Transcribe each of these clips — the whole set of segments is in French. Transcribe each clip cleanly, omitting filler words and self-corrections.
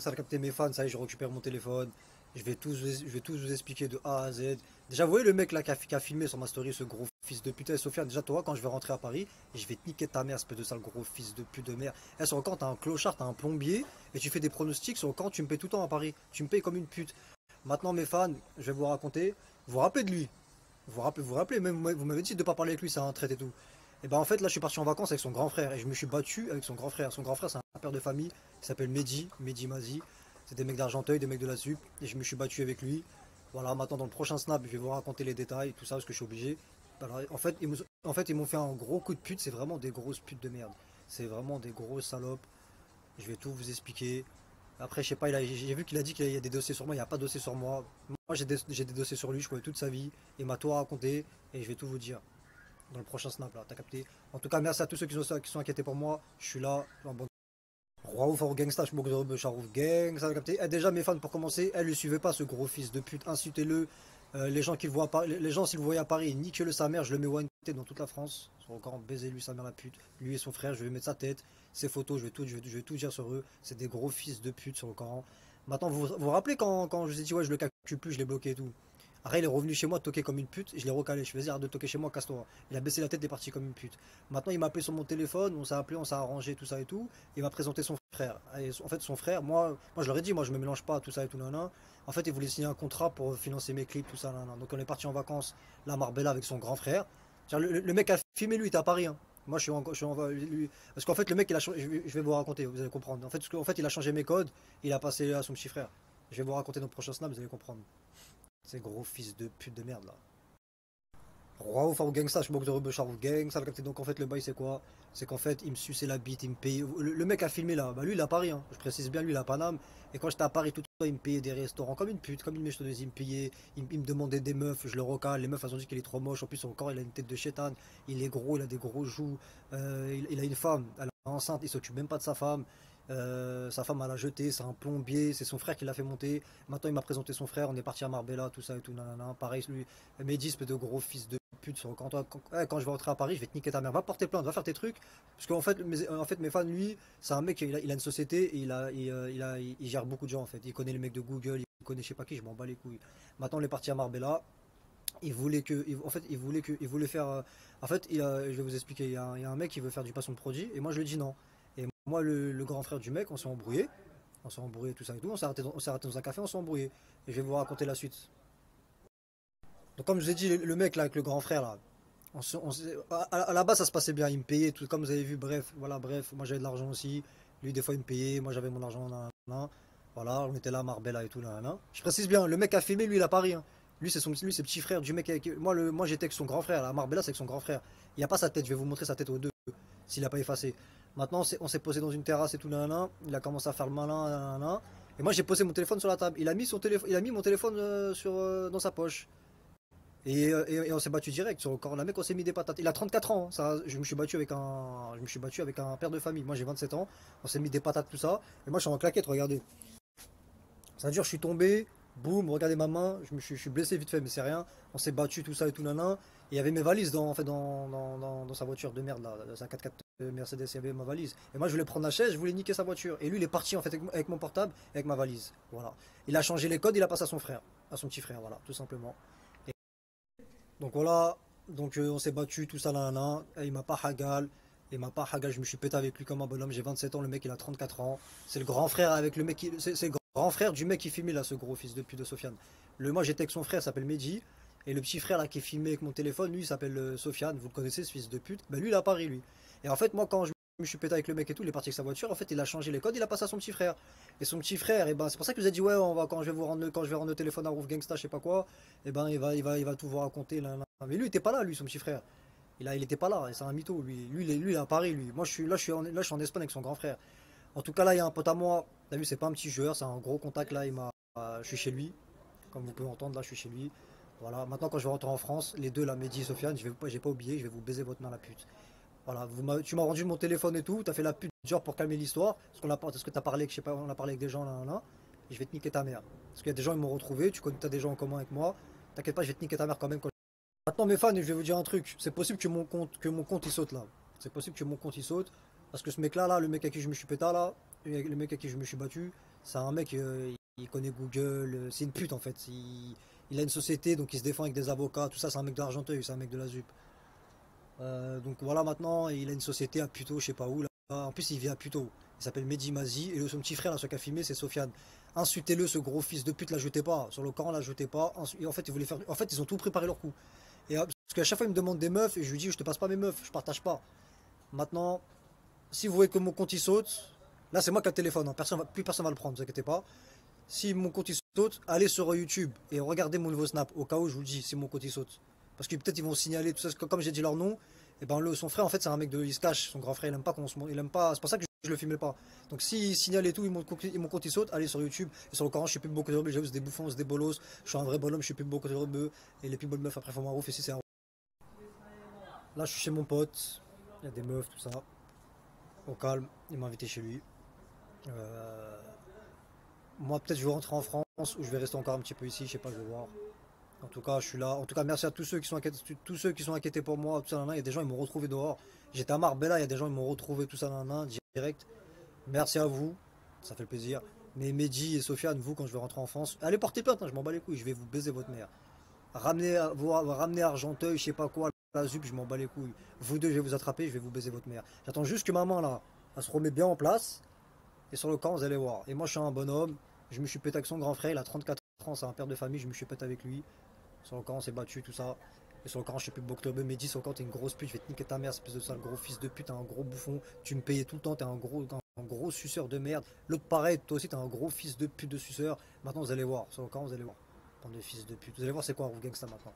ça a capté mes fans, ça y est, je récupère mon téléphone. Je vais tous vous expliquer de A à Z. Déjà, vous voyez le mec là qui a filmé sur ma story, ce gros fils de pute. Eh, Sofiane, déjà, toi, quand je vais rentrer à Paris, je vais te niquer ta mère, espèce de sale gros fils de pute de merde. Eh, sur le camp, t'as un clochard, t'as un plombier, et tu fais des pronostics sur le camp, tu me payes tout le temps à Paris. Tu me payes comme une pute. Maintenant, mes fans, je vais vous raconter. Vous vous rappelez de lui. Vous rappelez, même vous m'avez dit de ne pas parler avec lui, c'est un traite et tout. Et ben en fait, là, je suis parti en vacances avec son grand frère, et je me suis battu avec son grand frère. Son grand frère, c'est un père de famille, il s'appelle Mehdi Mazi. C'est des mecs d'Argenteuil, des mecs de la SUP, et je me suis battu avec lui. Voilà, maintenant dans le prochain snap, je vais vous raconter les détails, tout ça, parce que je suis obligé. Alors, en fait, ils m'ont fait un gros coup de pute, c'est vraiment des grosses putes de merde. C'est vraiment des grosses salopes. Je vais tout vous expliquer. Après, je sais pas, j'ai vu qu'il a dit qu'il y a des dossiers sur moi, il n'y a pas de dossier sur moi. Moi, j'ai des dossiers sur lui, je connais toute sa vie. Il m'a tout raconté, et je vais tout vous dire dans le prochain snap là, t'as capté. En tout cas, merci à tous ceux qui sont inquiétés pour moi. Je suis là, en bonne. Raouf au gangsta, je me Charouf gang, ça a capté. Eh, déjà, mes fans, pour commencer, elles le suivez pas, ce gros fils de pute, insultez-le. Les gens qui le voient pas, les gens s'ils le voyaient à Paris, niquez-le sa mère, je le mets one tête dans toute la France. Sont encore baiser lui sa mère la pute. Lui et son frère, je vais mettre sa tête, ses photos, je vais tout dire sur eux. C'est des gros fils de pute sur le Coran. Maintenant, vous vous rappelez quand je vous ai dit ouais je le calcule plus, je l'ai bloqué et tout. Après, il est revenu chez moi toquer comme une pute, je l'ai recalé. Je faisais arrête de toquer chez moi, casse-toi. Il a baissé la tête, il est parti comme une pute. Maintenant, il m'a appelé sur mon téléphone, on s'est appelé, on s'est arrangé, tout ça et tout. Il m'a présenté son frère. Et en fait, son frère, moi je leur ai dit, moi je me mélange pas à tout ça et tout, nanana. En fait, il voulait signer un contrat pour financer mes clips, tout ça, nanana. Donc, on est parti en vacances, là, à Marbella, avec son grand frère. Le mec a filmé, lui, il était à Paris, hein. Moi, parce qu'en fait, le mec, je vais vous raconter, vous allez comprendre. En fait, il a changé mes codes, il a passé à son petit frère. Je vais vous raconter dans le prochain snap, vous allez comprendre. Ces gros fils de pute de merde là. Roi ou gangsta, je moque de Rebecca ou gang, ça le capté. Donc en fait, le bail c'est quoi? C'est qu'en fait, il me suçait la bite, il me payait. Le mec a filmé là, bah lui il est à Paris, hein. Je précise bien, lui il est à Paname. Et quand j'étais à Paris, tout le temps, il me payait des restaurants comme une pute, comme une méchante, il me payait, il me demandait des meufs, je le recale. Les meufs elles ont dit qu'il est trop moche, en plus son corps il a une tête de chétane, il est gros, il a des gros joues, il a une femme, elle est enceinte, il s'occupe même pas de sa femme. Sa femme elle l'a jeté, c'est un plombier, c'est son frère qui l'a fait monter. Maintenant il m'a présenté son frère, on est parti à Marbella, tout ça et tout, nanana. Pareil, lui, Mehdi, espèce de gros fils de pute. Quand je vais rentrer à Paris, je vais te niquer ta mère. Va porter plainte, va faire tes trucs. Parce qu'en fait, mes fans, lui, c'est un mec, il a une société et il gère beaucoup de gens en fait. Il connaît les mecs de Google, il connaît je sais pas qui, je m'en bats les couilles. Maintenant, on est parti à Marbella. Il voulait faire. En fait, je vais vous expliquer. Il y a un mec qui veut faire du passation de produit et moi je lui dis non. Et moi, le grand frère du mec, on s'est embrouillé. On s'est embrouillé, tout ça et tout. On s'est arrêté dans un café, on s'est embrouillé. Et je vais vous raconter la suite. Donc, comme je vous ai dit, le mec là avec le grand frère là, à la base ça se passait bien. Il me payait, tout comme vous avez vu. Bref, voilà, bref. Moi j'avais de l'argent aussi. Lui, des fois, il me payait. Moi, j'avais mon argent. Nan, nan, nan. Voilà, on était là à Marbella et tout. Nan, nan. Je précise bien, le mec a filmé, lui, il a Paris, hein. Lui, c'est petit frère du mec. Moi, j'étais avec son grand frère. Là, à Marbella, c'est avec son grand frère. Il n'y a pas sa tête. Je vais vous montrer sa tête aux deux. S'il n'a pas effacé. Maintenant, on s'est posé dans une terrasse et tout, nanana. Il a commencé à faire le malin, nanana. Et moi, j'ai posé mon téléphone sur la table. Il a mis mon téléphone dans sa poche. Et on s'est battu direct sur le corps. Le mec, on s'est mis des patates. Il a 34 ans, hein. Je me suis battu avec un père de famille. Moi, j'ai 27 ans. On s'est mis des patates, tout ça. Et moi, je suis en claquette, regardez. Ça veut dire, je suis tombé. Boum, regardez ma main. Je suis blessé vite fait, mais c'est rien. On s'est battu, tout ça et tout, nanana. Et il y avait mes valises en fait, dans sa voiture de merde, là. Sa 4x4 Mercedes, il y avait ma valise. Et moi, je voulais prendre la chaise, je voulais niquer sa voiture. Et lui, il est parti en fait avec mon portable et avec ma valise. Voilà. Il a changé les codes, il a passé à son frère, à son petit frère, voilà, tout simplement. Donc voilà, donc on s'est battu, tout ça, là, là, là. Il m'a pas hagal, je me suis pété avec lui comme un bonhomme, j'ai 27 ans, le mec il a 34 ans. C'est le grand frère avec le mec c'est le grand frère du mec qui filmait là, ce gros fils de pute de Sofiane. Moi j'étais avec son frère, il s'appelle Mehdi, et le petit frère là qui filmait avec mon téléphone, lui il s'appelle Sofiane, vous le connaissez ce fils de pute, ben lui il est à Paris lui. Et en fait moi quand je me suis pété avec le mec et tout, il est parti avec sa voiture, en fait il a changé les codes, il a passé à son petit frère. Et son petit frère, et ben c'est pour ça que je vous ai dit ouais quand je vais rendre le téléphone à Roof Gangsta, je sais pas quoi, et ben il va tout vous raconter là, là. Mais lui il était pas là, lui son petit frère. Il était pas là, c'est un mytho lui il est à Paris lui. Moi je suis en Espagne avec son grand frère. En tout cas là il y a un pote à moi, t'as vu c'est pas un petit joueur, c'est un gros contact là, je suis chez lui, comme vous pouvez entendre là je suis chez lui. Voilà, maintenant quand je vais rentrer en France, les deux là, Mehdi et Sofiane, j'ai pas oublié, je vais vous baiser votre main la pute. Voilà, tu m'as rendu mon téléphone et tout, t'as fait la pute genre pour calmer l'histoire, parce que t'as parlé, je sais pas, on a parlé avec des gens là, là, là, et je vais te niquer ta mère. Parce qu'il y a des gens ils m'ont retrouvé, t'as des gens en commun avec moi, t'inquiète pas, je vais te niquer ta mère quand même. Maintenant mes fans, je vais vous dire un truc, c'est possible que mon compte il saute là. C'est possible que mon compte il saute, parce que ce mec là, le mec à qui je me suis pété là, le mec à qui je me suis battu, C'est un mec, il connaît Google, c'est une pute en fait. Il a une société, donc il se défend avec des avocats, tout ça, c'est un mec de l'Argenteuil, c'est un mec de la ZUP. Donc voilà, maintenant, il a une société à Puto, je sais pas où, là. En plus, il vit à Puto. Il s'appelle Mehdi Mazi, et son petit frère, là, celui qui a filmé, c'est Sofiane. Insultez-le, ce gros fils de pute, l'ajoutez pas. Sur le Coran, l'ajoutez pas. Et en fait, ils voulaient faire. En fait, ils ont tout préparé leur coup. Parce qu'à chaque fois, il me demande des meufs, et je lui dis, je te passe pas mes meufs, je partage pas. Maintenant, si vous voyez que mon compte il saute, là, c'est moi qui ai le téléphone, hein. Plus personne va le prendre, ne vous inquiétez pas. Si mon compte il saute, allez sur YouTube et regardez mon nouveau snap. Au cas où je vous le dis, si mon compte il saute. Parce que peut-être ils vont signaler tout ça. Comme j'ai dit leur nom, et ben son frère en fait c'est un mec de. Il se cache. Son grand frère il aime pas qu'on se. Il aime pas. C'est pour ça que je le filmais pas. Donc s'il signale et tout, mon compte il saute, allez sur YouTube. Et sur le Coran, je suis plus beaucoup de rebeux. J'avoue, c'est des bouffons, c'est des bolos. Je suis un vrai bonhomme, je suis plus beaucoup de rebeux. Et les plus bonnes meufs après font ma rouf. Et si c'est un. Là je suis chez mon pote. Il y a des meufs, tout ça. Au calme. Il m'a invité chez lui. Euh, Moi peut-être je vais rentrer en France ou je vais rester encore un petit peu ici. Je sais pas, je vais voir. En tout cas, je suis là. En tout cas, merci à tous ceux qui sont inquiétés pour moi. Tout ça, nanana. Il y a des gens, ils m'ont retrouvé dehors. J'étais à Marbella, il y a des gens, ils m'ont retrouvé tout ça, nanana, direct. Merci à vous, ça fait le plaisir. Mais Mehdi et Sofiane, vous, quand je vais rentrer en France, allez porter plainte, hein, je m'en bats les couilles, je vais vous baiser votre mère. Ramenez Argenteuil, je sais pas quoi, la ZUP, je m'en bats les couilles. Vous deux, je vais vous attraper, je vais vous baiser votre mère. J'attends juste que maman, là, elle se remet bien en place. Et sur le camp, vous allez voir. Et moi, je suis un bonhomme. Je me suis pété avec son grand frère, il a 34 ans, c'est un père de famille, je me suis pété avec lui. Sur le camp, on s'est battu, tout ça. Et sur le camp, je sais plus beaucoup de Mehdi, sur le camp, t'es une grosse pute, je vais te niquer ta mère, espèce de sale gros fils de pute, t'es un gros bouffon, tu me payais tout le temps, un gros suceur de merde. L'autre pareil, toi aussi, t'es un gros fils de pute de suceur. Maintenant, vous allez voir, sur le camp, vous allez voir. Bande de fils de pute. Vous allez voir c'est quoi un gangsta maintenant.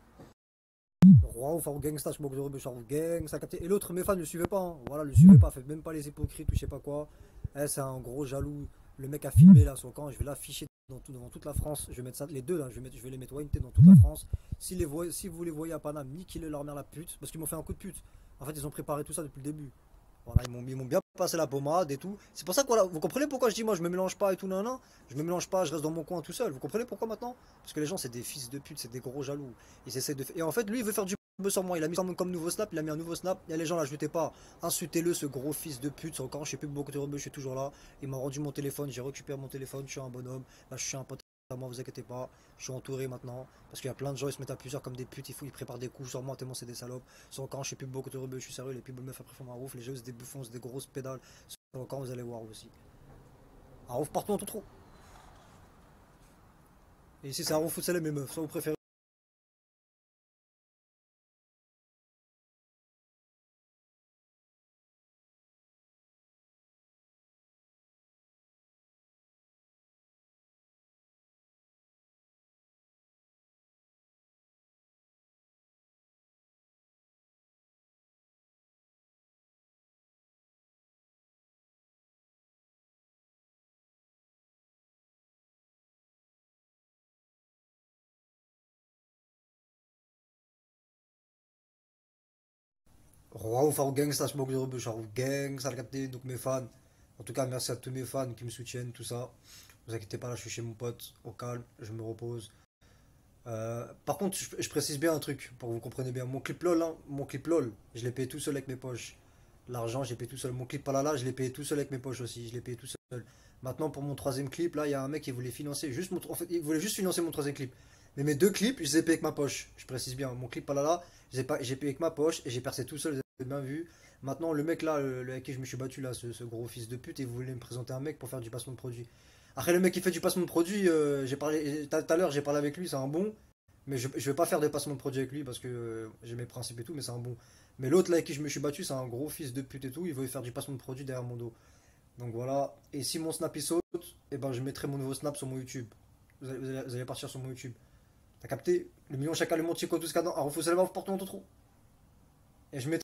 Roi ou Farouk Gangsta, je moque de rebeu, Farouk Gang, ça a capté. Et l'autre, mes fans ne le suivez pas, hein. Voilà, le suivez pas, faites même pas les hypocrites ou je sais pas quoi. Eh, c'est un gros jaloux. Le mec a filmé là sur le camp, je vais l'afficher devant toute la France. Je vais mettre ça, les deux là, je vais les mettre ONT dans toute la France. Si vous les voyez à Paname, niquez-les leur mère la pute, parce qu'ils m'ont fait un coup de pute. En fait, ils ont préparé tout ça depuis le début. Voilà, ils m'ont bien passé la pommade et tout. C'est pour ça que voilà, vous comprenez pourquoi je dis moi je me mélange pas et tout, nan, nan. Je me mélange pas, je reste dans mon coin tout seul. Vous comprenez pourquoi maintenant? Parce que les gens c'est des fils de pute, c'est des gros jaloux. Ils essaient de. Et en fait, lui il veut faire du buzz sur moi. Il a mis comme nouveau snap, il a mis un nouveau snap. Il y a les gens là, je pas. Insultez-le, ce gros fils de pute. Sur le camp, je sais plus beaucoup de rebeux, je suis toujours là. Il m'a rendu mon téléphone, j'ai récupéré mon téléphone, je suis un bonhomme. Là, je suis un pote à moi, vous inquiétez pas. Je suis entouré maintenant. Parce qu'il y a plein de gens, ils se mettent à plusieurs comme des putes. Ils préparent des coups sur moi, tellement c'est des salopes. Sur le camp, je suis plus beaucoup de rebeux, je suis sérieux. Les plus bonnes meufs après font ma rouf. Les jeux, c'est des bouffons, c'est des grosses pédales. Sur le camp, vous allez voir aussi. Un rouf partout en tout trou. Et ici, c'est un rouf foot, c'est les meufs. Soit vous préférez. Roi ou Farouk Gangsta, je moque de rebeux, Farouk Gang, ça le capté, donc mes fans. En tout cas, merci à tous mes fans qui me soutiennent, tout ça. Vous inquiétez pas, là je suis chez mon pote, au calme, je me repose. Par contre, je précise bien un truc pour que vous compreniez bien. Mon clip LOL, hein, mon clip LOL, je l'ai payé tout seul avec mes poches. L'argent, j'ai payé tout seul. Mon clip Palala, je l'ai payé tout seul avec mes poches aussi. Je l'ai payé tout seul. Maintenant, pour mon troisième clip, là, il y a un mec qui voulait financer en fait, il voulait juste financer mon troisième clip. Mais mes deux clips, je les ai payés avec ma poche. Je précise bien. Mon clip Palala, j'ai payé avec ma poche et j'ai percé tout seul. Vous avez bien vu. Maintenant, le mec là, avec qui je me suis battu là, ce gros fils de pute, il voulait me présenter un mec pour faire du placement de produit. Après, le mec qui fait du placement de produit, j'ai parlé tout à l'heure, j'ai parlé avec lui, c'est un bon. Mais je vais pas faire de placement de produit avec lui parce que j'ai mes principes et tout, mais c'est un bon. Mais l'autre là avec qui je me suis battu, c'est un gros fils de pute et tout, il veut faire du placement de produit derrière mon dos. Donc voilà. Et si mon snap il saute, et ben je mettrai mon nouveau snap sur mon YouTube. Vous allez partir sur mon YouTube. T'as capté? Le million chacun, le monde chico, tout ce cadran. Alors faut savoir vous porter mon trop. Et je mettrai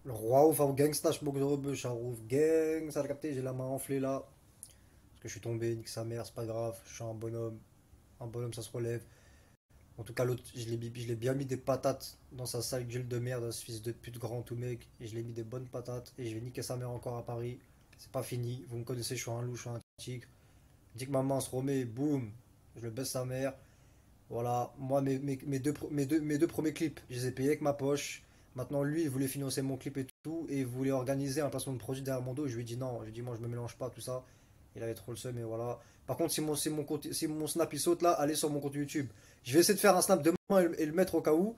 le roi ouf, gangsta, je de rebeu, charouf, gang, ça t'as capté? J'ai la main enflée là. Parce que je suis tombé, nique sa mère, c'est pas grave, je suis un bonhomme. Un bonhomme ça se relève. En tout cas, l'autre, je l'ai bien mis des patates dans sa sale gueule de merde, ce fils de pute grand tout mec. Et je l'ai mis des bonnes patates. Et je vais niquer sa mère encore à Paris. C'est pas fini. Vous me connaissez, je suis un loup, je suis un tigre. Dès que maman se remet, boum, je le baisse sa mère. Voilà. Moi, mes deux premiers clips, je les ai payés avec ma poche. Maintenant, lui, il voulait financer mon clip et tout. Et il voulait organiser un placement de produit derrière mon dos. Je lui ai dit non. Je lui ai dit, moi, je me mélange pas, tout ça. Il avait trop le seum, et voilà. Par contre, si mon snap il saute là, allez sur mon compte YouTube. Je vais essayer de faire un snap demain et le mettre au cas où.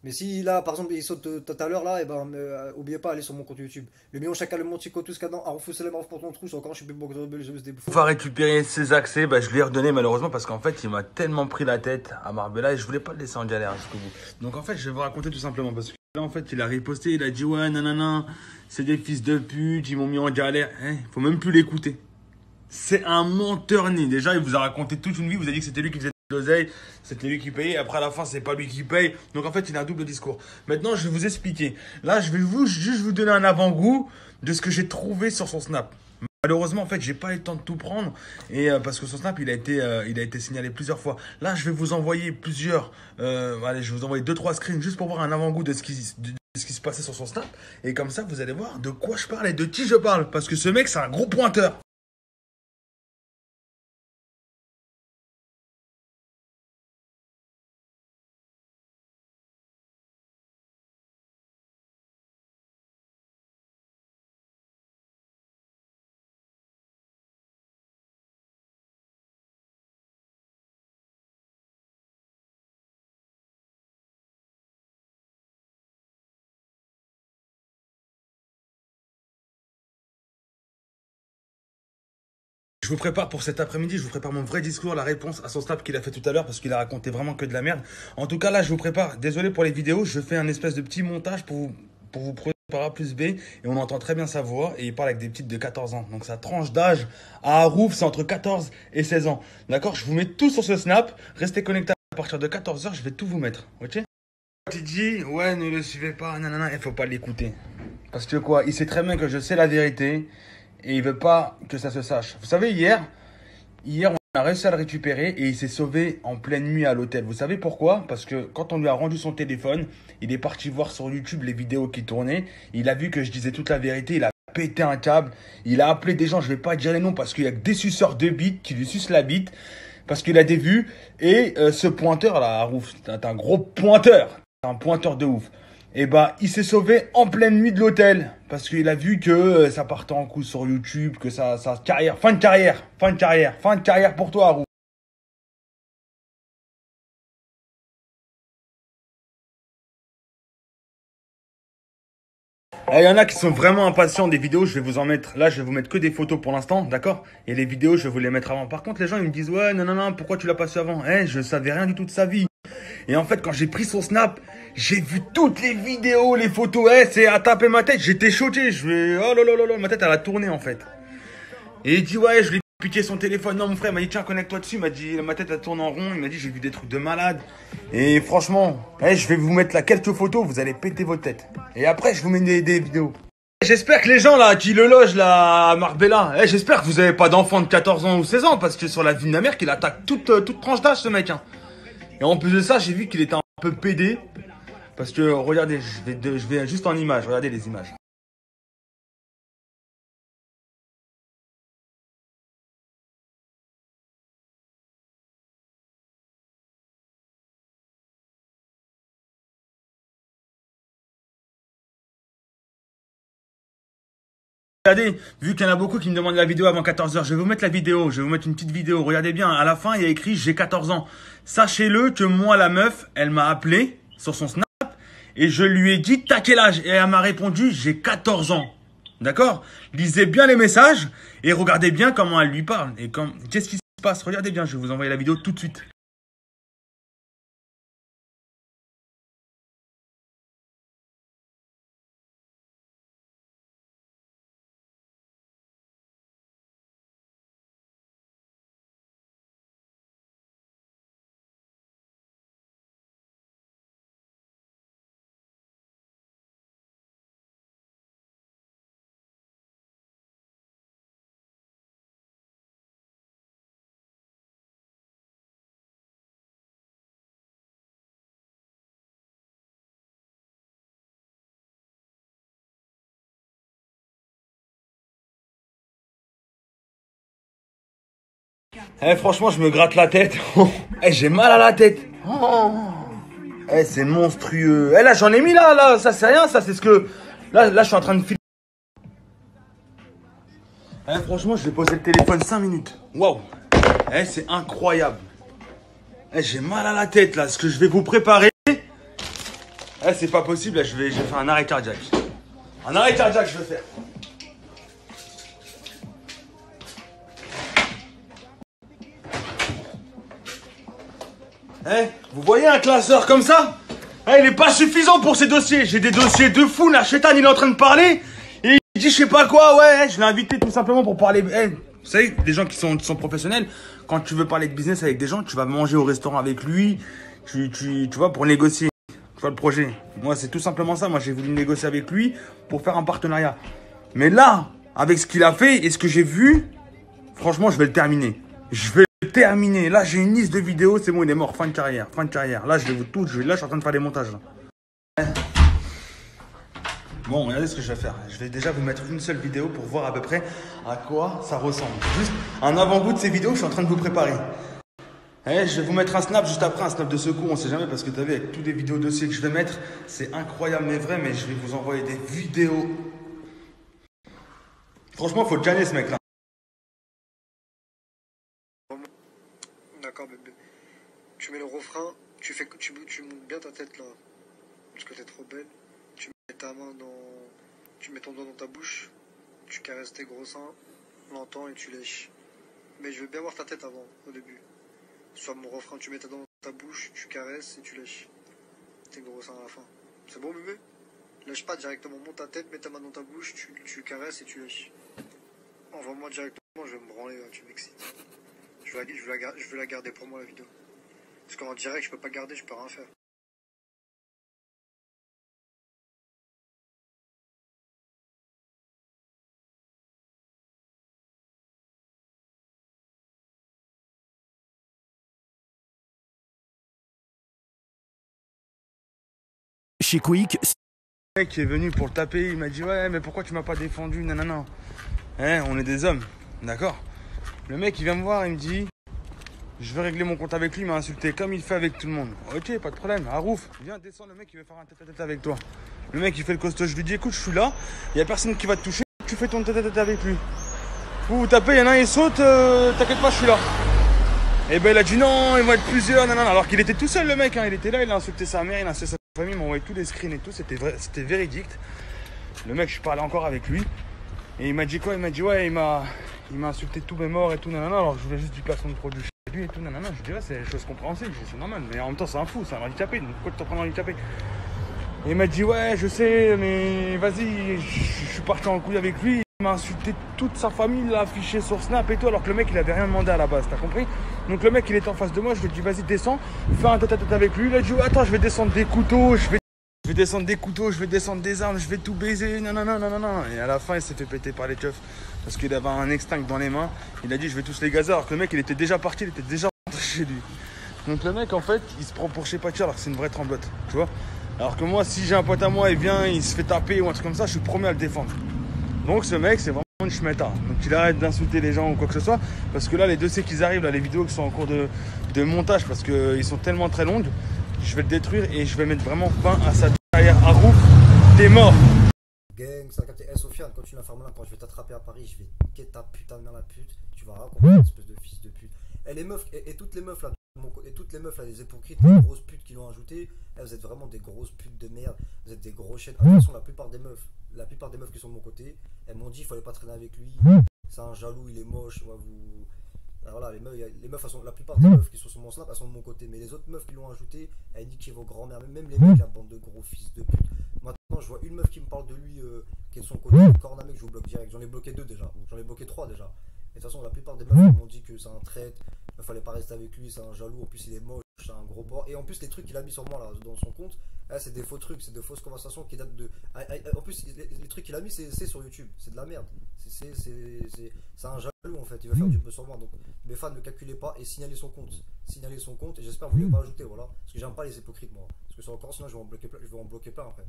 Mais si là, par exemple, il saute tout à l'heure là, et ben, oubliez pas, allez sur mon compte YouTube. Le million chacun le montico, tout ce cadran, Aroufou Selem, Arouf pour ton trou, encore, je suis plus bon que je me On va récupérer ses accès, bah, je lui ai redonné malheureusement parce qu'en fait il m'a tellement pris la tête à Marbella et je voulais pas le laisser en galère jusqu'au bout. Donc en fait je vais vous raconter tout simplement parce que là en fait il a riposté, il a dit ouais nanana, c'est des fils de pute, ils m'ont mis en galère, faut même plus l'écouter. C'est un menteur né. Déjà il vous a raconté toute une vie, vous a dit que c'était lui qui faisait de l'oseille, c'était lui qui payait, après à la fin c'est pas lui qui paye. Donc en fait il a un double discours. Maintenant je vais vous expliquer. Là je vais juste vous donner un avant-goût de ce que j'ai trouvé sur son Snap. Malheureusement, en fait, j'ai pas eu le temps de tout prendre et parce que son snap, il a été signalé plusieurs fois. Là, je vais vous envoyer allez, je vais vous envoyer 2-3 screens juste pour voir un avant-goût de ce qui se passait sur son snap. Et comme ça, vous allez voir de quoi je parle et de qui je parle. Parce que ce mec, c'est un gros pointeur. Je vous prépare pour cet après-midi, je vous prépare mon vrai discours, la réponse à son snap qu'il a fait tout à l'heure parce qu'il a raconté vraiment que de la merde. En tout cas, là, je vous prépare. Désolé pour les vidéos, je fais un espèce de petit montage pour vous prouver par A plus B et on entend très bien sa voix et il parle avec des petites de 14 ans. Donc sa tranche d'âge à Harouf, c'est entre 14 et 16 ans. D'accord? Je vous mets tout sur ce snap. Restez connectés à partir de 14 h, je vais tout vous mettre. Ok? Tu dis, ouais, ne le suivez pas, nanana, il faut pas l'écouter. Parce que quoi? Il sait très bien que je sais la vérité et il veut pas que ça se sache. Vous savez, hier, on a réussi à le récupérer et il s'est sauvé en pleine nuit à l'hôtel. Vous savez pourquoi? Parce que quand on lui a rendu son téléphone, il est parti voir sur YouTube les vidéos qui tournaient. Il a vu que je disais toute la vérité, il a pété un câble. Il a appelé des gens, je vais pas dire les noms parce qu'il y a que des suceurs de bite qui lui sucent la bite. Parce qu'il a des vues. Et ce pointeur là, Harouf, c'est un gros pointeur. C'est un pointeur de ouf. Et bah, il s'est sauvé en pleine nuit de l'hôtel. Parce qu'il a vu que ça partait en coups sur YouTube, que sa carrière, fin de carrière pour toi, Harouf. Il y en a qui sont vraiment impatients des vidéos, je vais vous en mettre, là je vais vous mettre que des photos pour l'instant, d'accord? Et les vidéos je vais vous les mettre avant. Par contre les gens ils me disent ouais non, pourquoi tu l'as passé avant? Je savais rien du tout de sa vie. Et en fait quand j'ai pris son snap, j'ai vu toutes les vidéos, les photos, c'est à taper ma tête, j'étais choqué, oh là, ma tête elle a tourné en fait. Et il dit ouais je lui ai piqué son téléphone, non mon frère il m'a dit tiens connecte-toi dessus, il m'a dit ma tête elle tourne en rond, il m'a dit j'ai vu des trucs de malade. Et franchement, je vais vous mettre là quelques photos, vous allez péter votre tête. Et après je vous mets des vidéos. J'espère que les gens là qui le logent là à Marbella, j'espère que vous avez pas d'enfant de 14 ans ou 16 ans parce que sur la vie de ma mère qu'il attaque toute tranche d'âge ce mec. Hein. Et en plus de ça j'ai vu qu'il était un peu pédé. Parce que regardez, je vais juste en image, regardez les images. Regardez, vu qu'il y en a beaucoup qui me demandent la vidéo avant 14 h, je vais vous mettre la vidéo, je vais vous mettre une petite vidéo. Regardez bien, à la fin, il y a écrit j'ai 14 ans. Sachez-le que moi, la meuf, elle m'a appelé sur son snap et je lui ai dit t'as quel âge? Et elle m'a répondu j'ai 14 ans. D'accord? Lisez bien les messages et regardez bien comment elle lui parle. Et qu'est-ce qui se passe? Regardez bien, je vais vous envoyer la vidéo tout de suite. Franchement, je me gratte la tête. J'ai mal à la tête. C'est monstrueux. Là, j'en ai mis ça c'est rien, ça c'est ce que... Là, je suis en train de filmer. Eh, franchement, je vais poser le téléphone 5 minutes. Waouh. Eh, c'est incroyable. Eh, j'ai mal à la tête là. Ce que je vais vous préparer. Eh, c'est pas possible. Là, je vais faire un arrêt cardiaque. Un arrêt cardiaque, je vais faire. Eh, vous voyez un classeur comme ça? Eh, il est pas suffisant pour ces dossiers. J'ai des dossiers de fou. La chétane, il est en train de parler. Et il dit je sais pas quoi. Ouais, je l'ai invité tout simplement pour parler. Eh, vous savez, des gens qui sont professionnels, quand tu veux parler de business avec des gens, tu vas manger au restaurant avec lui. Tu vois, pour négocier. Tu vois le projet. Moi, c'est tout simplement ça. Moi, j'ai voulu négocier avec lui pour faire un partenariat. Mais là, avec ce qu'il a fait et ce que j'ai vu, franchement, je vais le terminer. Je vais le terminer. Là, j'ai une liste de vidéos. C'est bon, il est mort. Fin de carrière. Fin de carrière. Là, je vais vous tout. Là, je suis en train de faire des montages. Là. Bon, regardez ce que je vais faire. Je vais déjà vous mettre une seule vidéo pour voir à peu près à quoi ça ressemble. Juste un avant-goût de ces vidéos que je suis en train de vous préparer. Eh, je vais vous mettre un snap juste après, un snap de secours, on sait jamais, parce que tu as vu, avec toutes les vidéos dossiers que je vais mettre, c'est incroyable mais vrai, mais je vais vous envoyer des vidéos. Franchement, faut gagner ce mec-là. D'accord, bébé. Tu mets le refrain, tu montes bien ta tête là, parce que t'es trop belle. Tu mets ta main tu mets ton doigt dans ta bouche, tu caresses tes gros seins, longtemps et tu lèches. Mais je veux bien voir ta tête avant, au début. Soit mon refrain, tu mets ta dent dans ta bouche, tu caresses et tu lèches. Tes gros seins à la fin. C'est bon, bébé? Lèche pas directement, monte ta tête, mets ta main dans ta bouche, tu caresses et tu lèches. Envoie-moi directement, je vais me branler, là, tu m'excites. Je veux la garder pour moi, la vidéo. Parce qu'en direct, je peux pas garder, je peux rien faire. Chez Quick. Le mec qui est venu pour le taper, il m'a dit ouais, mais pourquoi tu m'as pas défendu? Nanana. Eh, on est des hommes, d'accord? Le mec, il vient me voir, il me dit je veux régler mon compte avec lui, il m'a insulté comme il fait avec tout le monde. Ok, pas de problème. Harouf, viens descendre, le mec, il veut faire un tête-à-tête avec toi. Le mec, il fait le costaud, je lui dis écoute, je suis là, il y a personne qui va te toucher, tu fais ton tête-à-tête avec lui. Vous tapez, il y en a un, il saute, t'inquiète pas, je suis là. Et ben il a dit non, ils vont être plusieurs, nanana. Alors qu'il était tout seul, le mec, hein. Il était là, il a insulté sa mère, il a insulté sa famille, il m'a envoyé tous les screens et tout, c'était vrai, c'était véridique. Le mec, je parlais encore avec lui. Et il m'a dit quoi? Il m'a dit ouais, il m'a insulté tous mes morts et tout, nanana. Alors je voulais juste du placement de produit chez lui et tout, nanana. Je dirais c'est des choses compréhensibles, c'est normal. Mais en même temps, c'est un fou, c'est un handicapé. Donc pourquoi tu t'en prends un handicapé? Et il m'a dit ouais, je sais, mais vas-y, je suis parti en couille avec lui. Il m'a insulté toute sa famille, il l'a affiché sur Snap et tout, alors que le mec, il avait rien demandé à la base, t'as compris? Donc le mec, il était en face de moi, je lui ai dit vas-y, descends, fais un tête-à-tête avec lui. Il a dit ouais, attends, je vais descendre des couteaux, je vais descendre des couteaux, je vais descendre des armes, je vais tout baiser, nanana, nanana. Et à la fin, il s'est fait péter par les keufs parce qu'il avait un extinct dans les mains. Il a dit je vais tous les gazer, alors que le mec, il était déjà parti, il était déjà rentré chez lui. Donc le mec, en fait, il se prend pour je sais pas qui, alors que c'est une vraie tremblote, tu vois. Alors que moi, si j'ai un pote à moi, il vient, il se fait taper ou un truc comme ça, je suis le premier à le défendre. Donc ce mec, c'est vraiment une schmetta. Donc il arrête d'insulter les gens ou quoi que ce soit. Parce que là, les dossiers qui arrivent, là, les vidéos qui sont en cours de montage, parce qu'ils sont tellement très longues, je vais le détruire et je vais mettre vraiment fin à sa carrière. Harouf, t'es mort. Gang, ça a capté. Eh, Sofiane, quand tu l'as fermé là, quand je vais t'attraper à Paris, je vais niquer ta putain de mère la pute. Tu vas raconter, espèce de fils de pute. Et les meufs, et toutes les meufs là, et toutes les meufs là, les hypocrites, les grosses putes qui l'ont ajouté, vous êtes vraiment des grosses putes de merde. Vous êtes des gros chiens. De toute façon, la plupart des meufs qui sont de mon côté, elles m'ont dit il fallait pas traîner avec lui. C'est un jaloux, il est moche. Ouais, vous. Alors voilà, les meufs, la plupart des meufs qui sont sur mon snap, elles sont de mon côté. Mais les autres meufs qui l'ont ajouté, elles niquent vos grands-mères. Même les mecs, la bande de gros fils de pute. Maintenant, je vois une meuf qui me parle de lui, qui est de son côté. Encore un mec, je vous bloque direct. J'en ai bloqué 2 déjà. J'en ai bloqué 3 déjà. Et de toute façon, la plupart des meufs m'ont dit que c'est un traître. Il fallait pas rester avec lui, c'est un jaloux. En plus, il est moche, c'est un gros porc. Et en plus, les trucs qu'il a mis sur moi là, dans son compte, c'est des faux trucs, c'est de fausses conversations qui datent de. En plus, les trucs qu'il a mis, c'est sur YouTube. C'est de la merde. C'est un jaloux en fait. Il va faire du buzz sur moi. Donc, mes fans, ne calculez pas et signalez son compte. Signalez son compte. Et j'espère que vous ne l'avez pas ajouté. Voilà. Parce que j'aime pas les hypocrites, moi. Parce que sur encore, sinon, je vais en bloquer plein après.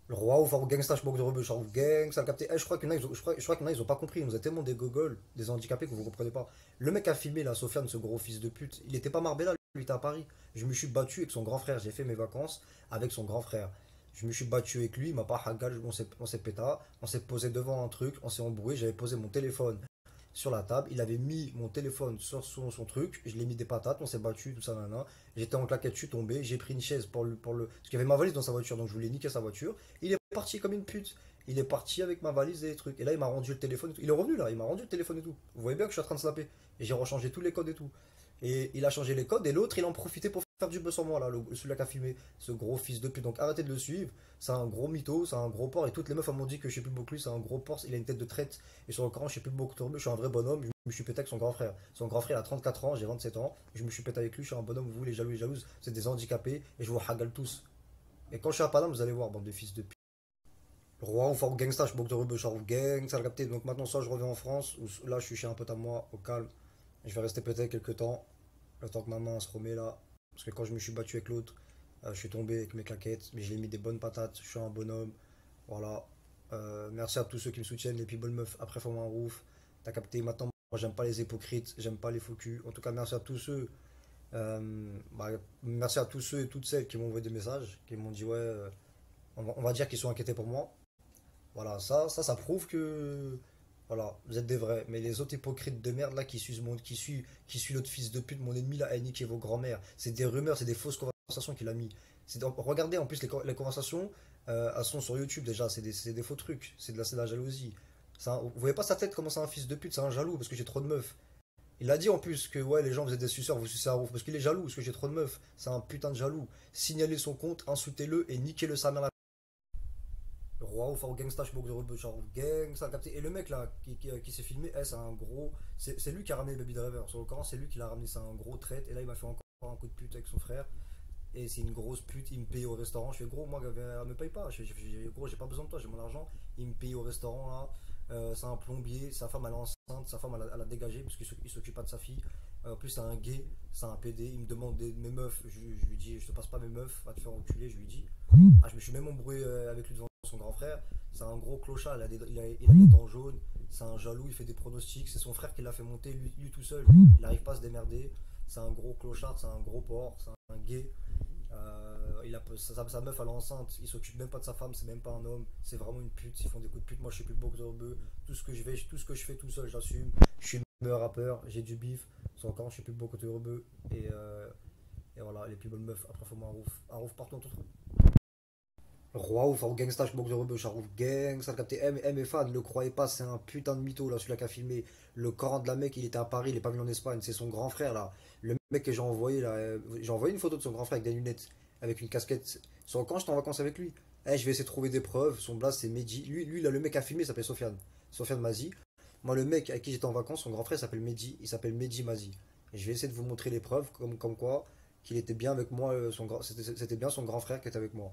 Le roi ou Faro Gangsta, je de rebeu, Charles Gang, ça a capté. Je crois qu'il y en a, ils ont pas compris. Ils nous a tellement des gogoles, des handicapés que vous comprenez pas. Le mec a filmé là, Sofiane, ce gros fils de pute. Il était pas Marbella, lui, il était à Paris. Je me suis battu avec son grand frère. J'ai fait mes vacances avec son grand frère. Je me suis battu avec lui, il m'a pas hagal, on s'est péta, on s'est posé devant un truc, on s'est embrouillé, j'avais posé mon téléphone sur la table, il avait mis mon téléphone sur son truc, je l'ai mis des patates, on s'est battu, tout ça, nanana. J'étais en claquette, je suis tombé, j'ai pris une chaise parce qu'il y avait ma valise dans sa voiture, donc je voulais niquer sa voiture. Il est parti comme une pute. Il est parti avec ma valise et les trucs. Et là, il m'a rendu le téléphone et tout. Il est revenu là, il m'a rendu le téléphone et tout. Vous voyez bien que je suis en train de snapper. Et j'ai rechangé tous les codes et tout. Et il a changé les codes et l'autre, il en profitait pour faire du buzz sur moi là, celui-là qui a filmé, ce gros fils de pute. Donc arrêtez de le suivre. C'est un gros mytho, c'est un gros porc. Et toutes les meufs elles m'ont dit que je sais plus beaucoup lui, c'est un gros porc. Il a une tête de traite. Et sur le Coran, je sais plus beaucoup de je suis un vrai bonhomme. Je me suis pété avec son grand frère. Son grand frère a 34 ans, j'ai 27 ans. Je me suis pété avec lui, je suis un bonhomme. Vous, les jaloux et jalouses, c'est des handicapés. Et je vous hagale tous. Et quand je suis à Paname, vous allez voir, bande de fils de pute. Roi ou fort gangsta, je boucle de rebeu, genre gang, ça le capté. Donc maintenant, soit je reviens en France, ou là je suis chez un pote à moi, au calme. Je vais rester peut-être quelques temps, le temps que maman se remet là. Parce que quand je me suis battu avec l'autre, je suis tombé avec mes claquettes, mais je l'ai mis des bonnes patates, je suis un bonhomme. Voilà. Merci à tous ceux qui me soutiennent, les people meufs, après faut un roof. T'as capté maintenant, moi j'aime pas les hypocrites, j'aime pas les faux culs. En tout cas, merci à tous ceux. Merci à tous ceux et toutes celles qui m'ont envoyé des messages, qui m'ont dit ouais, on va dire qu'ils sont inquiétés pour moi. Voilà, ça prouve que voilà, vous êtes des vrais. Mais les autres hypocrites de merde là qui suit l'autre fils de pute, mon ennemi là, a niqué vos grands-mères. C'est des rumeurs, c'est des fausses conversations qu'il a mis. Regardez en plus les conversations, elles sont sur YouTube déjà, c'est des faux trucs, c'est de la jalousie. Vous voyez pas sa tête comment c'est un fils de pute, c'est un jaloux parce que j'ai trop de meufs. Il a dit en plus que ouais les gens vous êtes des suceurs, vous sucez à ouf parce qu'il est jaloux parce que j'ai trop de meufs. C'est un putain de jaloux. Signalez son compte, insultez-le et niquez-le sa mère. Roi ou fort gangsta, je de genre gang, ça a capté. Et le mec là qui s'est filmé, c'est un gros. C'est lui qui a ramené Baby Driver. Sur le Coran, c'est lui qui l'a ramené, c'est un gros traite. Et là, il m'a fait encore un coup de pute avec son frère. Et c'est une grosse pute, il me paye au restaurant. Je fais gros, moi, elle me paye pas. Gros, j'ai pas besoin de toi, j'ai mon argent. Il me paye au restaurant là. C'est un plombier, sa femme elle est enceinte, sa femme elle a dégagé parce qu'il s'occupe pas de sa fille. En plus, c'est un gay, c'est un PD. Il me demande mes meufs. Je lui dis, je te passe pas mes meufs, va te faire enculer. Je lui dis. Ah, je me suis même embrouillé avec lui devant son grand frère. C'est un gros clochard, il a des dents jaunes. C'est un jaloux, il fait des pronostics. C'est son frère qui l'a fait monter, lui tout seul. Il n'arrive pas à se démerder. C'est un gros clochard, c'est un gros porc, c'est un gay. Sa meuf elle est enceinte, il s'occupe même pas de sa femme, c'est même pas un homme, c'est vraiment une pute, ils font des coups de pute, moi je suis plus beau que rebeu, tout ce que je fais tout seul j'assume, je suis le meilleur rappeur, j'ai du bif, sans quand je suis plus beau côté rebeu, et voilà, les plus bonnes meufs, après faut moi un roof partout en tout. Roi ou fort gangsta, je de rebeu, Charouf gang, ça le capté, mes fans, ne le croyez pas, c'est un putain de mytho là, celui-là qui a filmé le Coran de la mec, il était à Paris, il est pas venu en Espagne, c'est son grand frère là, le mec que j'ai envoyé là, j'ai envoyé une photo de son grand frère avec des lunettes, avec une casquette, sur quand j'étais en vacances avec lui, je vais essayer de trouver des preuves, son blast c'est Mehdi, lui là, le mec a filmé, il s'appelle Sofiane Mazi, moi le mec avec qui j'étais en vacances, son grand frère s'appelle Mehdi, il s'appelle Mehdi Mazi, et je vais essayer de vous montrer les preuves, comme quoi, qu'il était bien avec moi, c'était bien son grand frère qui était avec moi.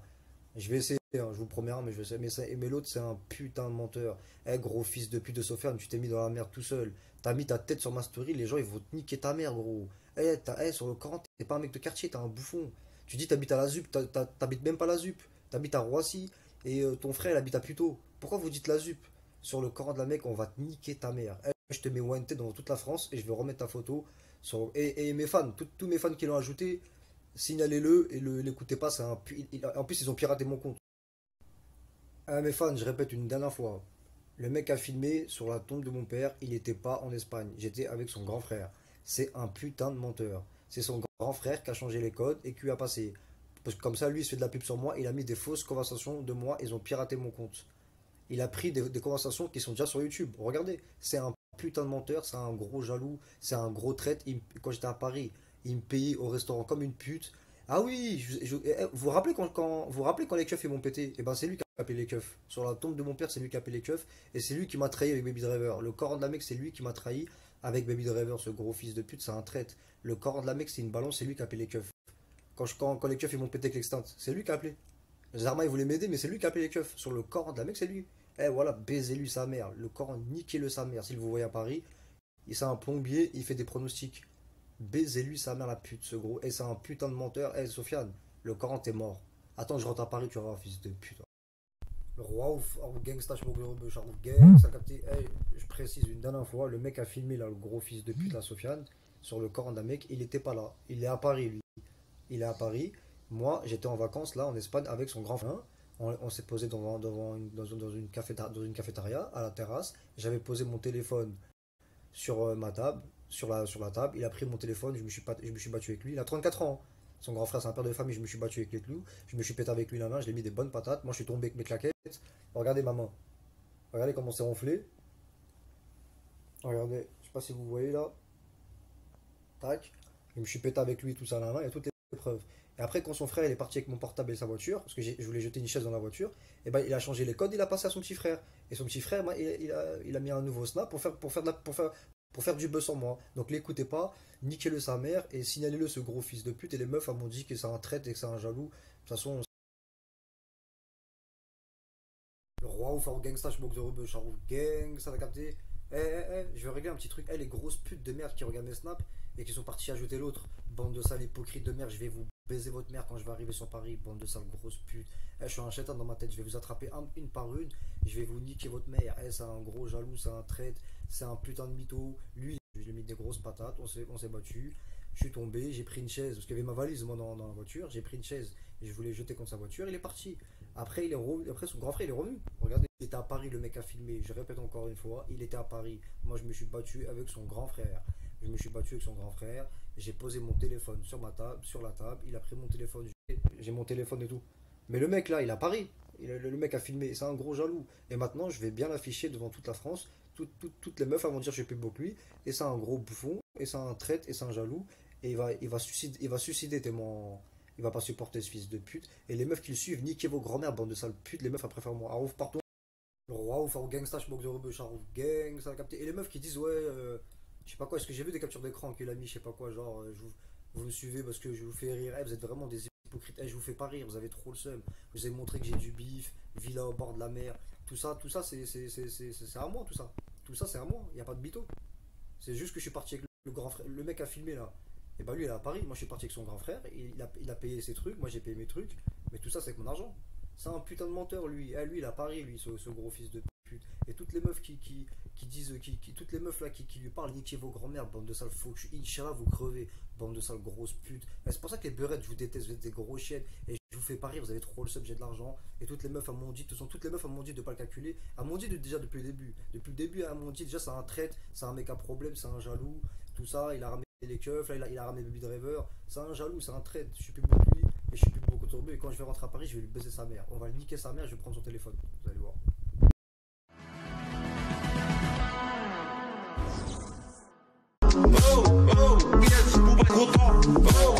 Je vais essayer, hein, je vous promets, hein, mais je sais. Mais l'autre, c'est un putain de menteur. Gros fils de pute de Sofiane, tu t'es mis dans la merde tout seul. T'as mis ta tête sur ma story, les gens ils vont te niquer ta mère, gros. Sur le Coran, t'es pas un mec de quartier, t'es un bouffon. Tu dis t'habites à la ZUP, t'habites même pas la ZUP. T'habites à Roissy et ton frère il habite à Puteaux. Pourquoi vous dites la ZUP? Sur le Coran de la mec, on va te niquer ta mère. Je te mets ONT dans toute la France et je vais remettre ta photo. Et mes fans, tous mes fans qui l'ont ajouté, signalez-le et l'écoutez pas, en plus ils ont piraté mon compte. Mes fans, je répète une dernière fois, le mec a filmé sur la tombe de mon père, il n'était pas en Espagne, j'étais avec son grand frère. C'est un putain de menteur. C'est son grand frère qui a changé les codes et qui lui a passé. Parce que comme ça, lui, il se fait de la pub sur moi, il a mis des fausses conversations de moi, ils ont piraté mon compte. Il a pris des conversations qui sont déjà sur YouTube. Regardez, c'est un putain de menteur, c'est un gros jaloux, c'est un gros traite. Quand j'étais à Paris, il me payait au restaurant comme une pute. Ah oui, vous vous rappelez vous rappelez quand les keufs ils m'ont pété? Et ben c'est lui qui a payé les keufs. Sur la tombe de mon père, c'est lui qui a payé les keufs. Et c'est lui qui m'a trahi avec Baby Driver. Le corps de la mec, c'est lui qui m'a trahi avec Baby Driver, ce gros fils de pute, c'est un traite. Le corps de la mec, c'est une balance, c'est lui qui a payé les keufs. Quand les keufs ils m'ont pété avec l'extinte, c'est lui qui a appelé. Zarma il voulait m'aider, mais c'est lui qui a appelé les keufs. Sur le corps de la mec, c'est lui. Voilà, baisez-lui sa mère. Le corps, niquez-le sa mère. S'il vous voyez à Paris, c'est un plombier, il fait des pronostics. Baisez-lui sa mère, la pute, ce gros. C'est un putain de menteur. Sofiane, le Coran, t'es mort. Attends, je rentre à Paris, tu vas voir, fils de pute. Le roi ou gangsta, je gang, ça a capté. Je précise une dernière fois, le mec a filmé là, le gros fils de pute, la Sofiane, sur le Coran d'un mec, il était pas là. Il est à Paris, lui. Il est à Paris. Moi, j'étais en vacances là, en Espagne, avec son grand frère. On s'est posé dans une cafétéria, à la terrasse. J'avais posé mon téléphone sur ma table, sur la table. Il a pris mon téléphone, je me suis battu avec lui. Il a 34 ans. Son grand frère, c'est un père de famille, je me suis battu avec les clous. Je me suis pété avec lui la main, je lui ai mis des bonnes patates. Moi, je suis tombé avec mes claquettes. Regardez ma main. Regardez comment c'est ronflé. Regardez, je sais pas si vous voyez là. Tac. Je me suis pété avec lui tout ça à la main, il y a toutes les preuves. Et après, quand son frère il est parti avec mon portable et sa voiture, parce que je voulais jeter une chaise dans la voiture, et ben il a changé les codes, il a passé à son petit frère. Et son petit frère, il a mis un nouveau snap pour faire du buzz en moi. Donc l'écoutez pas, niquez-le sa mère et signalez-le ce gros fils de pute. Et les meufs elles m'ont dit que c'est un traître et que c'est un jaloux. De toute façon, le roi ou Farouk Gangsta, je boxe de rebeu, Charouf Gang, ça va capter. Je vais régler un petit truc. Les grosses putes de merde qui regardent mes snaps et qui sont partis ajouter l'autre. Bande de sales hypocrites de merde, je vais vous baiser votre mère quand je vais arriver sur Paris. Bande de sales grosses putes. Je suis un chétan dans ma tête, je vais vous attraper une par une. Je vais vous niquer votre mère. C'est un gros jaloux, c'est un traître, c'est un putain de mytho. Lui, je lui ai mis des grosses patates, on s'est battu. Je suis tombé, j'ai pris une chaise, parce qu'il y avait ma valise moi dans la voiture. J'ai pris une chaise et je voulais jeter contre sa voiture. Il est parti. Après, après son grand frère, il est revenu. Regardez, il était à Paris, le mec a filmé. Je répète encore une fois, il était à Paris. Moi, je me suis battu avec son grand frère. Je me suis battu avec son grand frère. J'ai posé mon téléphone sur la table. Il a pris mon téléphone. J'ai mon téléphone et tout. Mais le mec là, il est à Paris. Le mec a filmé. C'est un gros jaloux. Et maintenant, je vais bien l'afficher devant toute la France. Toutes les meufs elles vont dire que je suis plus beau que lui. Et c'est un gros bouffon. Et c'est un traître. Et c'est un jaloux. Et il va suicider tellement. Il va pas supporter ce fils de pute. Et les meufs qui le suivent, niquez vos grand-mères, bande de sales putes. Les meufs, elles préfèrent moi. Arouf, partout. Le roi ou Farouk Gangsta, je boxe de rebeu, Charouf Gang, ça va capter. Et les meufs qui disent, ouais, je sais pas quoi, est-ce que j'ai vu des captures d'écran qu'il a mis, je sais pas quoi, genre, vous me suivez parce que je vous fais rire. Vous êtes vraiment des hypocrites. Je vous fais pas rire, vous avez trop le seum. Vous avez montré que j'ai du bif, villa au bord de la mer. Tout ça, c'est à moi, tout ça. Tout ça, c'est à moi. Il n'y a pas de mytho. C'est juste que je suis parti avec le grand frère. Le mec a filmé là. Et bah lui il est à Paris, moi je suis parti avec son grand frère, il a payé ses trucs, moi j'ai payé mes trucs, mais tout ça c'est avec mon argent. C'est un putain de menteur lui, lui il est à Paris lui, ce gros fils de pute. Et toutes les meufs qui disent, toutes les meufs là qui lui parlent, niquez vos grand-mères, bande de sales faux, Inch'Allah vous crevez, bande de sales grosses putes. Et c'est pour ça que les beurettes je vous déteste, vous êtes des gros chiennes, et je vous fais pas rire, vous avez trop le seum, j'ai de l'argent. Et toutes les meufs elles m'ont dit, toutes les meufs elles m'ont dit de pas le calculer, elles m'ont dit déjà depuis le début. Depuis le début elles m'ont dit déjà c'est un traître, c'est un mec à problème, c'est un jaloux, tout ça, il a ramené les keufs, là il a ramené Baby Driver, c'est un jaloux, c'est un traître, je suis plus beau que lui, et je suis plus beau que Tourbé, et quand je vais rentrer à Paris, je vais lui baiser sa mère, on va le niquer sa mère, je vais prendre son téléphone, vous allez voir. Oh, oh, yes, pour pas être content. Oh.